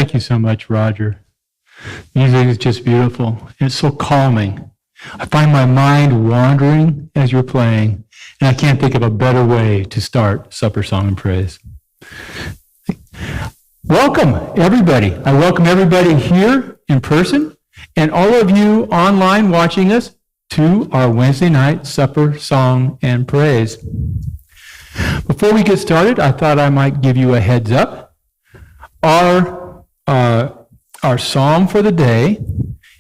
Thank you so much, Roger. Music is just beautiful. It's so calming. I find my mind wandering as you're playing, and I can't think of a better way to start Supper Song and Praise. Welcome, everybody. I welcome everybody here in person and all of you online watching us to our Wednesday night Supper Song and Praise. Before we get started, I thought I might give you a heads up. Our psalm for the day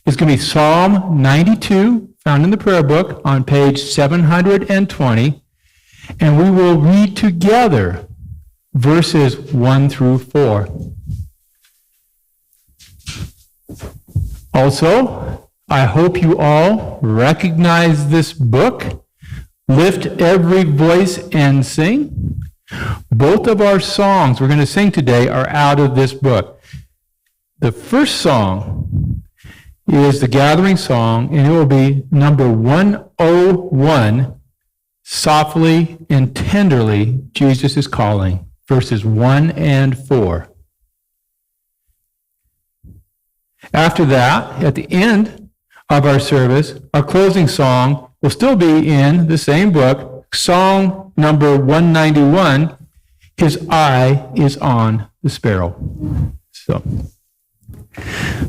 is going to be Psalm 92, found in the prayer book on page 720, and we will read together verses 1 through 4. Also, I hope you all recognize this book. Lift every voice and sing. Both of our songs we're going to sing today are out of this book. The first song is the gathering song, and it will be number 101, Softly and Tenderly, Jesus is Calling, verses 1 and 4. After that, at the end of our service, our closing song will still be in the same book, song number 191, His Eye is on the Sparrow.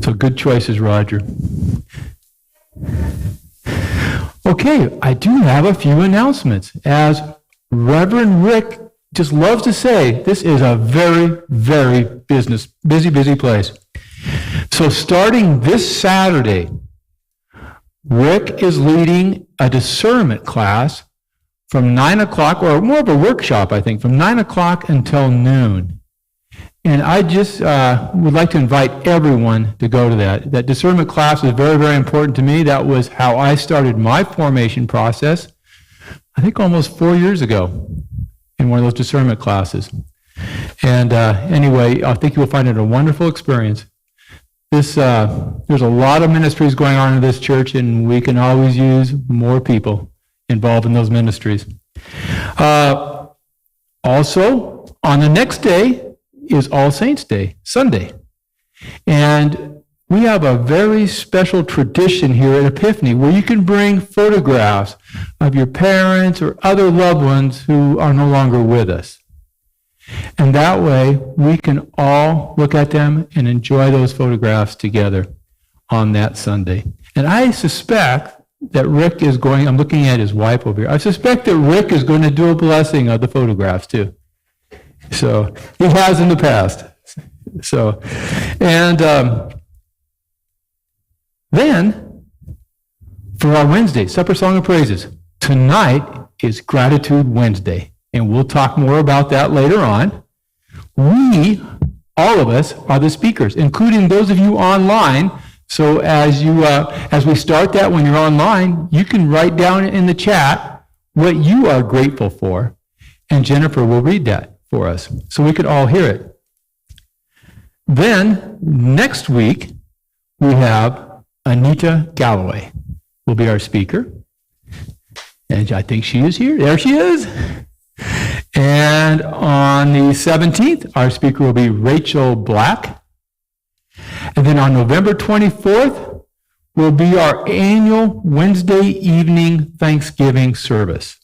So good choices, Roger. Okay, I do have a few announcements. As Reverend Rick just loves to say, this is a very, very busy place. So starting this Saturday, Rick is leading a discernment class from 9 o'clock, or more of a workshop, I think, from 9 o'clock until noon. And I just would like to invite everyone to go to that. That discernment class is very, very important to me. That was how I started my formation process, I think almost 4 years ago, in one of those discernment classes. And anyway, I think you'll find it a wonderful experience. There's a lot of ministries going on in this church, and we can always use more people involved in those ministries. Also, on the next day is All Saints' Day, Sunday. And we have a very special tradition here at Epiphany where you can bring photographs of your parents or other loved ones who are no longer with us. And that way, we can all look at them and enjoy those photographs together on that Sunday. And I suspect that Rick is going, I'm looking at his wife over here, I suspect that Rick is going to do a blessing of the photographs too. So, he has in the past. So, and then, for our Wednesday, Supper Song and Praises, tonight is Gratitude Wednesday. And we'll talk more about that later on. We, all of us, are the speakers, including those of you online. So as we start that when you're online, you can write down in the chat what you are grateful for, and Jennifer will read that for us so we could all hear it. Then, next week, we have Anita Galloway will be our speaker. And I think she is here. There she is. And on the 17th, our speaker will be Rachel Black. And then on November 24th will be our annual Wednesday evening Thanksgiving service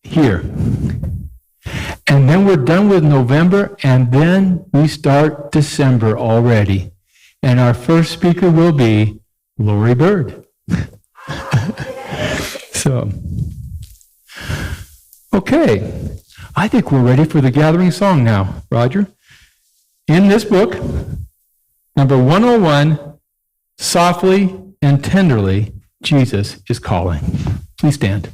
here. And then we're done with November, and then we start December already. And our first speaker will be Lori Bird. So, okay, I think we're ready for the gathering song now, Roger. In this book, number 101, Softly and Tenderly, Jesus is Calling. Please stand.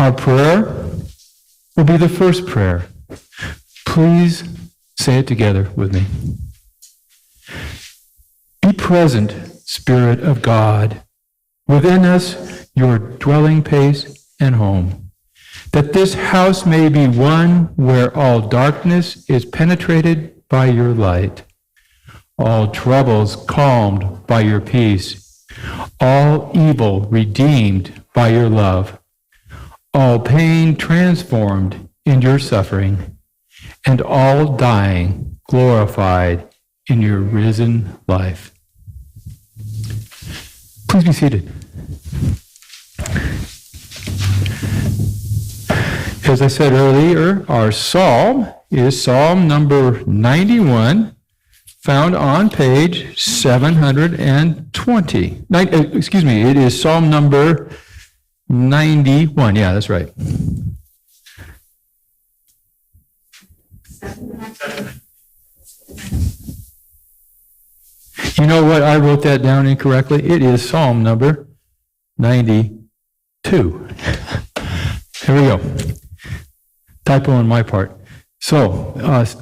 Our prayer will be the first prayer. Please say it together with me. Be present, Spirit of God, within us, your dwelling place and home, that this house may be one where all darkness is penetrated by your light, all troubles calmed by your peace, all evil redeemed by your love, all pain transformed in your suffering, and all dying glorified in your risen life. Please be seated. As I said earlier, our psalm is Psalm number 91, found on page 720. It is Psalm number 91. Yeah, that's right. You know what? I wrote that down incorrectly. It is Psalm number 92. Here we go. Typo on my part. So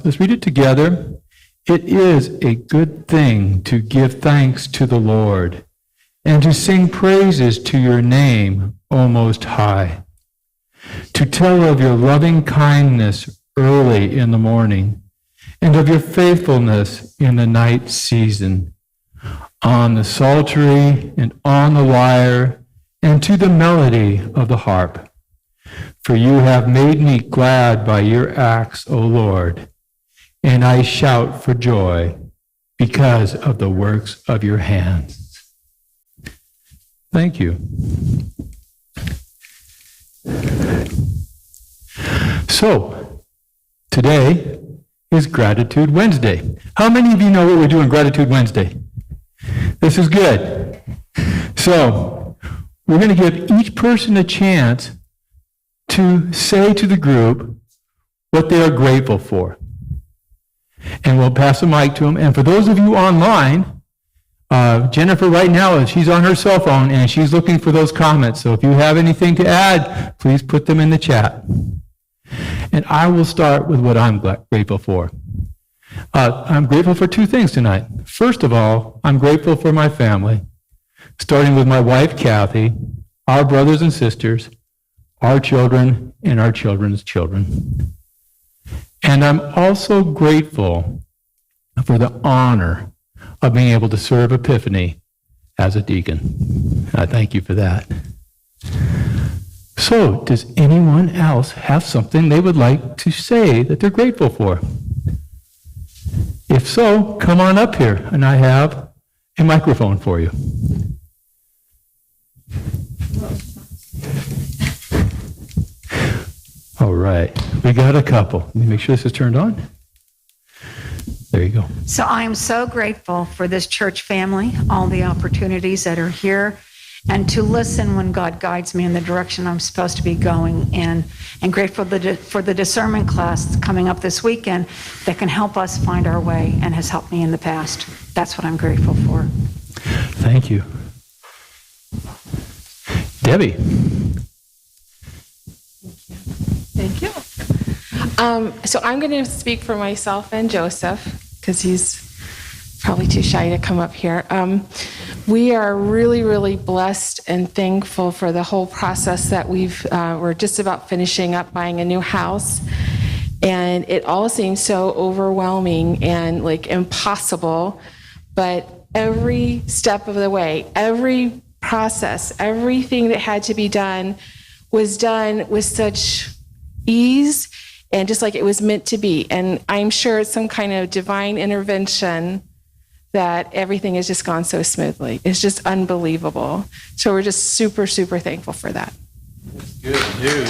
let's read it together. It is a good thing to give thanks to the Lord and to sing praises to your name, O Most High, to tell of your loving kindness early in the morning and of your faithfulness in the night season, on the psaltery and on the lyre and to the melody of the harp. For you have made me glad by your acts, O Lord, and I shout for joy because of the works of your hands. Thank you. So, today is Gratitude Wednesday. How many of you know what we're doing Gratitude Wednesday? This is good. So, we're going to give each person a chance to say to the group what they are grateful for. And we'll pass the mic to them. And for those of you online, Jennifer right now, she's on her cell phone and she's looking for those comments. So if you have anything to add, please put them in the chat. And I will start with what I'm grateful for. I'm grateful for two things tonight. First of all, I'm grateful for my family, starting with my wife, Kathy, our brothers and sisters, our children, and our children's children. And I'm also grateful for the honor of being able to serve Epiphany as a deacon. I thank you for that. So, does anyone else have something they would like to say that they're grateful for? If so, come on up here, and I have a microphone for you. All right, we got a couple. Let me make sure this is turned on. There you go. So I am so grateful for this church family, all the opportunities that are here, and to listen when God guides me in the direction I'm supposed to be going in, and grateful for the Discernment Class coming up this weekend that can help us find our way and has helped me in the past. That's what I'm grateful for. Thank you. Debbie. Thank you. So I'm going to speak for myself and Joseph, because he's probably too shy to come up here. We are really, really blessed and thankful for the whole process that we're just about finishing up buying a new house. And it all seems so overwhelming and like impossible, but every step of the way, every process, everything that had to be done was done with such ease and just like it was meant to be. And I'm sure it's some kind of divine intervention that everything has just gone so smoothly. It's just unbelievable. So we're just super, super thankful for that. That's good news.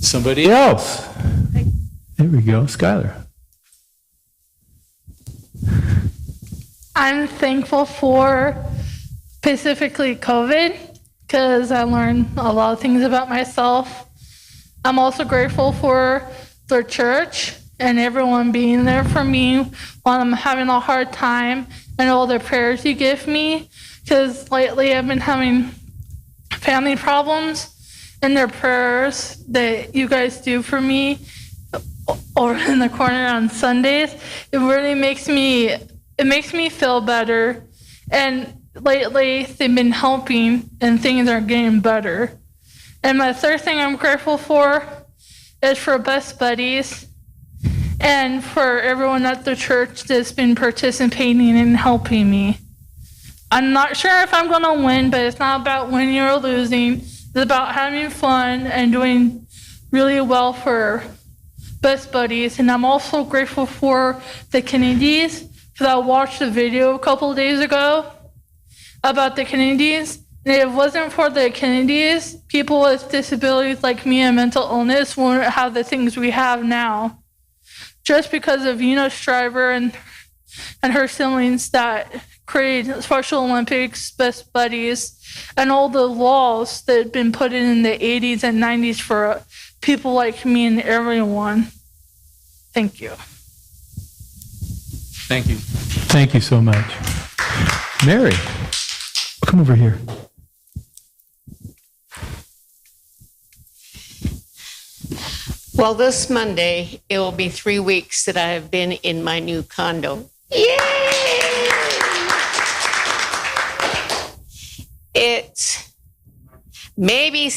Somebody else. There we go, Skylar. I'm thankful for specifically COVID, because I learned a lot of things about myself. I'm also grateful for the church and everyone being there for me when I'm having a hard time, and all the prayers you give me, because lately I've been having family problems and their prayers that you guys do for me over in the corner on Sundays. It really makes me feel better. And lately they've been helping and things are getting better. And my third thing I'm grateful for is for Best Buddies and for everyone at the church that's been participating and helping me. I'm not sure if I'm going to win, but it's not about winning or losing. It's about having fun and doing really well for Best Buddies. And I'm also grateful for the Kennedys, because I watched a video a couple of days ago about the Kennedys. And if it wasn't for the Kennedys, people with disabilities like me and mental illness wouldn't have the things we have now. Just because of Shriver and her siblings that created Special Olympics, Best Buddies, and all the laws that had been put in the 80s and 90s for people like me and everyone. Thank you. Thank you. Thank you so much. Mary, come over here. Well, this Monday, it will be 3 weeks that I have been in my new condo. Yay! It's maybe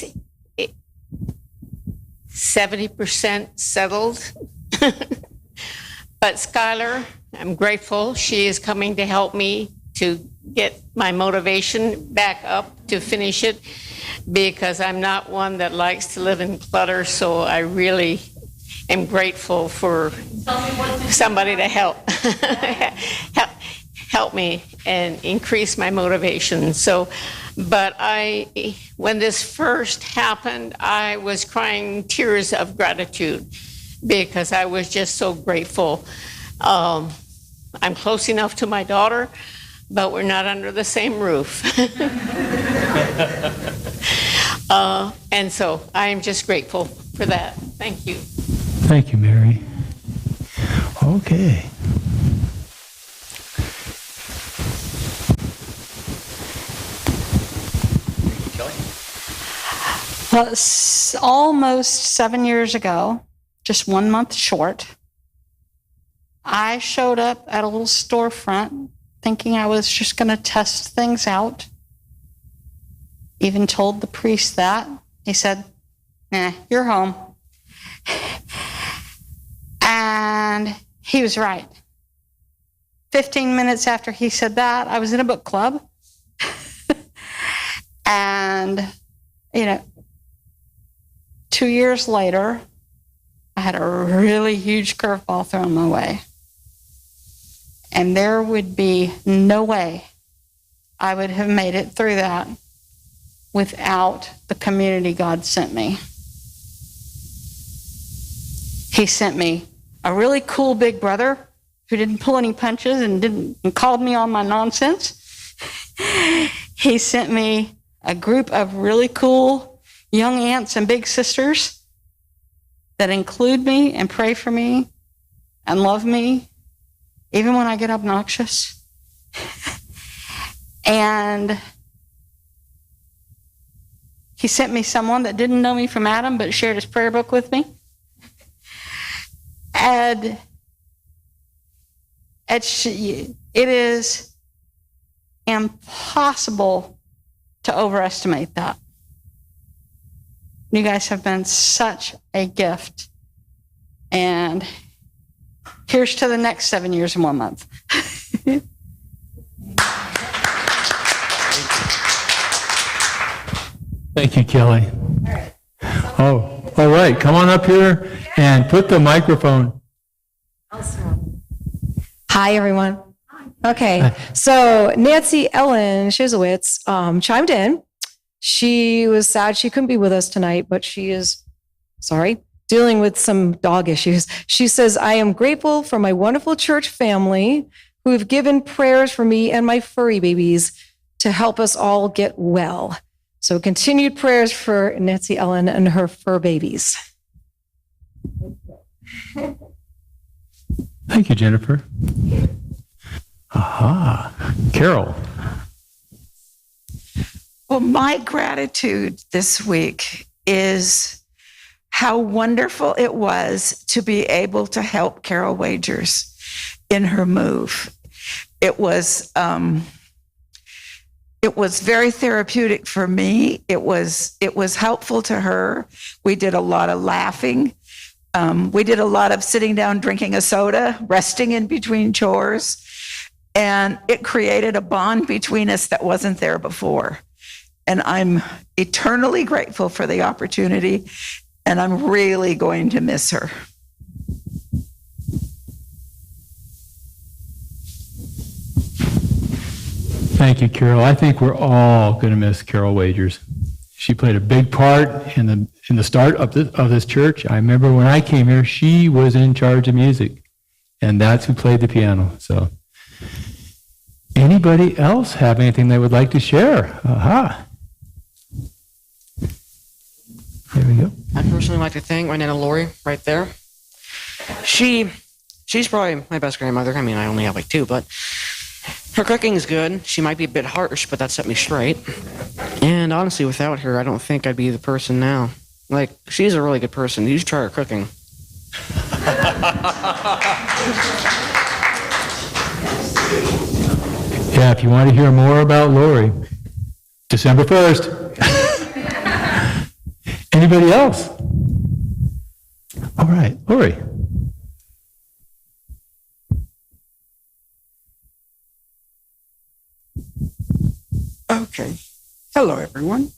70% settled. But Skylar, I'm grateful. She is coming to help me to get my motivation back up to finish it, because I'm not one that likes to live in clutter, so I really am grateful for somebody to help me and increase my motivation. So, but when this first happened, I was crying tears of gratitude because I was just so grateful. I'm close enough to my daughter, but we're not under the same roof. And so I am just grateful for that. Thank you. Thank you, Mary. Okay. Well, almost 7 years ago, just 1 month short, I showed up at a little storefront thinking I was just going to test things out. Even told the priest that. He said, "Nah, you're home." And he was right. 15 minutes after he said that, I was in a book club. And, 2 years later, I had a really huge curveball thrown my way. And there would be no way I would have made it through that without the community God sent me. He sent me a really cool big brother who didn't pull any punches and called me on my nonsense. He sent me a group of really cool young aunts and big sisters that include me and pray for me and love me, even when I get obnoxious. And he sent me someone that didn't know me from Adam, but shared his prayer book with me. And it is impossible to overestimate that. You guys have been such a gift. And here's to the next 7 years and 1 month. Thank you, Kelly. Oh, all right. Come on up here and put the microphone. Hi, everyone. Okay, so Nancy Ellen Shizowitz chimed in. She was sad she couldn't be with us tonight, but she is, dealing with some dog issues. She says, "I am grateful for my wonderful church family who have given prayers for me and my furry babies to help us all get well." So continued prayers for Nancy Ellen and her fur babies. Thank you, Jennifer. Aha. Carol. Well, my gratitude this week is how wonderful it was to be able to help Carol Wagers in her move. It was very therapeutic for me. It was helpful to her. We did a lot of laughing. We did a lot of sitting down, drinking a soda, resting in between chores. And it created a bond between us that wasn't there before. And I'm eternally grateful for the opportunity. And I'm really going to miss her. Thank you, Carol. I think we're all going to miss Carol Wagers. She played a big part in the start of this church. I remember when I came here, she was in charge of music, and that's who played the piano. So, anybody else have anything they would like to share? Aha. There we go. I'd personally like to thank my Nana Lori right there. She's probably my best grandmother. I mean, I only have like 2, but her cooking's good. She might be a bit harsh, but that set me straight. And honestly, without her, I don't think I'd be the person now. Like, she's a really good person. You should try her cooking. Yeah, if you want to hear more about Lori, December 1st. Anybody else? All right, Lori. Okay. Hello, everyone.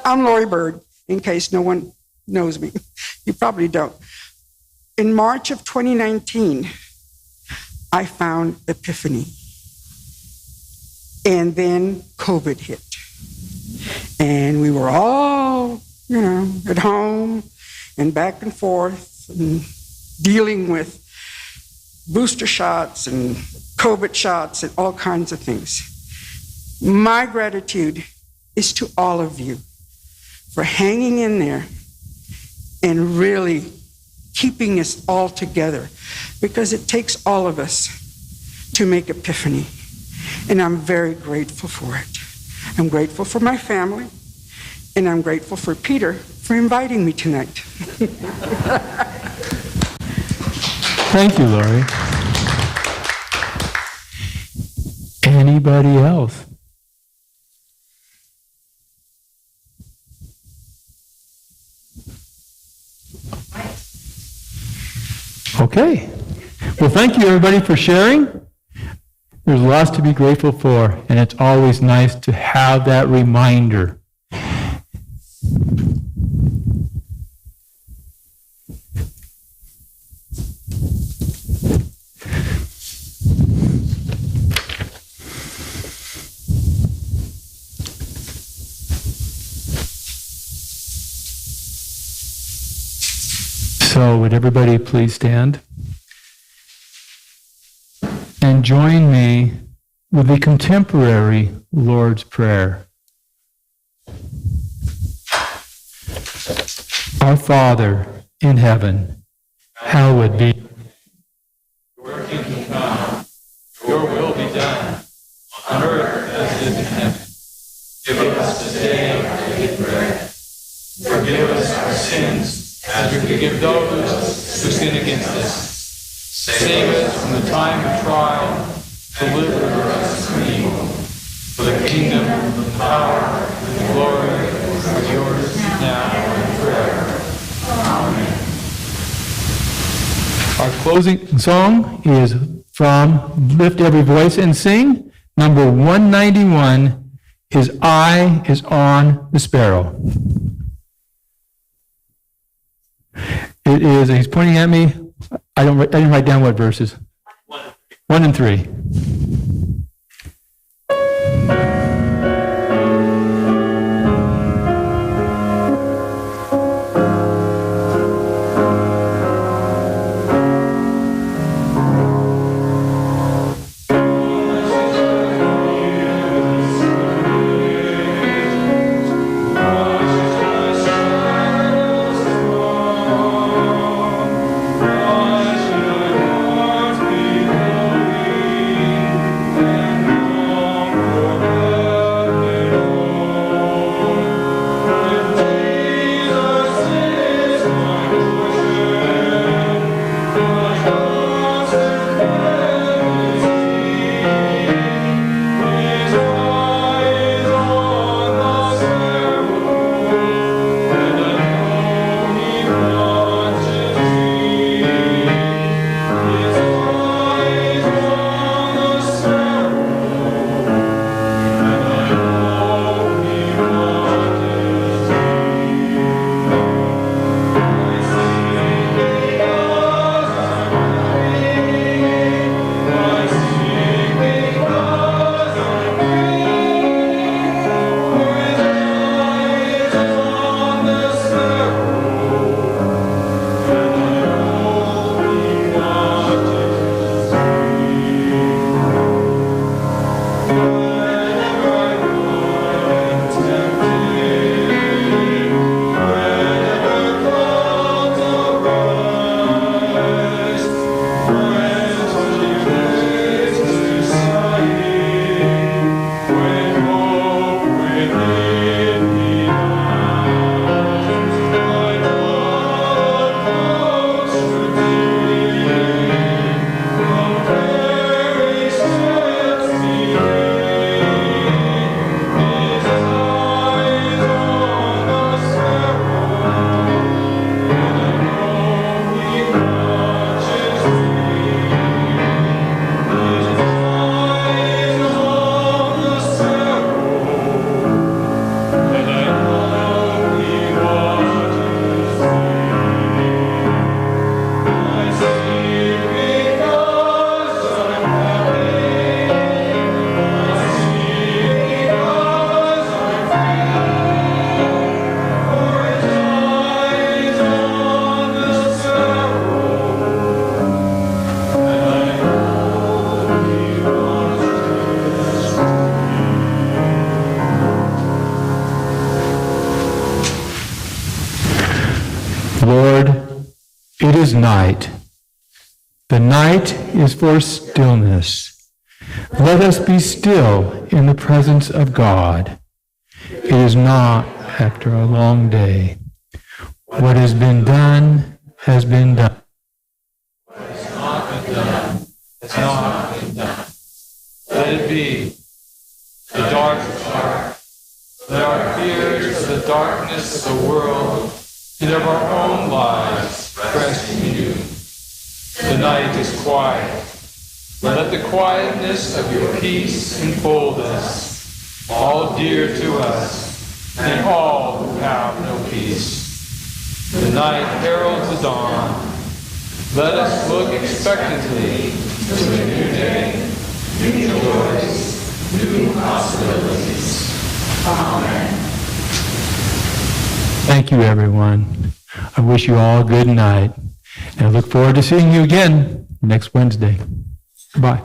I'm Lori Bird, in case no one knows me. You probably don't. In March of 2019, I found Epiphany. And then COVID hit. And we were all, at home and back and forth and dealing with booster shots and COVID shots and all kinds of things. My gratitude is to all of you for hanging in there and really keeping us all together, because it takes all of us to make Epiphany. And I'm very grateful for it. I'm grateful for my family, and I'm grateful for Peter for inviting me tonight. Thank you, Lori. Anybody else? Okay. Well, thank you, everybody, for sharing. There's lots to be grateful for, and it's always nice to have that reminder. So would everybody please stand and join me with the contemporary Lord's Prayer. Our Father in heaven, hallowed be your kingdom come, your will be done, on earth as it is in heaven. Give us this day our daily bread. Forgive us our sins, as we forgive those who sin against us. Save us from the time of trial. Deliver us from evil. For the kingdom, the power, and the glory are yours now and forever. Amen. Our closing song is from Lift Every Voice and Sing, number 191, His Eye is on the Sparrow. It is, he's pointing at me. I didn't write down what verses. 1 and 3. is night. The night is for stillness. Let us be still in the presence of God. It is not after a long day. What has been done has been done. What has not been done has not been done. Let it be. The dark is dark. Let our fears of the darkness of the world and of our own lives rest in you. The night is quiet. Let the quietness of your peace enfold us, all dear to us, and all who have no peace. The night heralds the dawn. Let us look expectantly to a new day, new joys, new possibilities. Amen. Thank you, everyone. I wish you all a good night, and I look forward to seeing you again next Wednesday. Bye.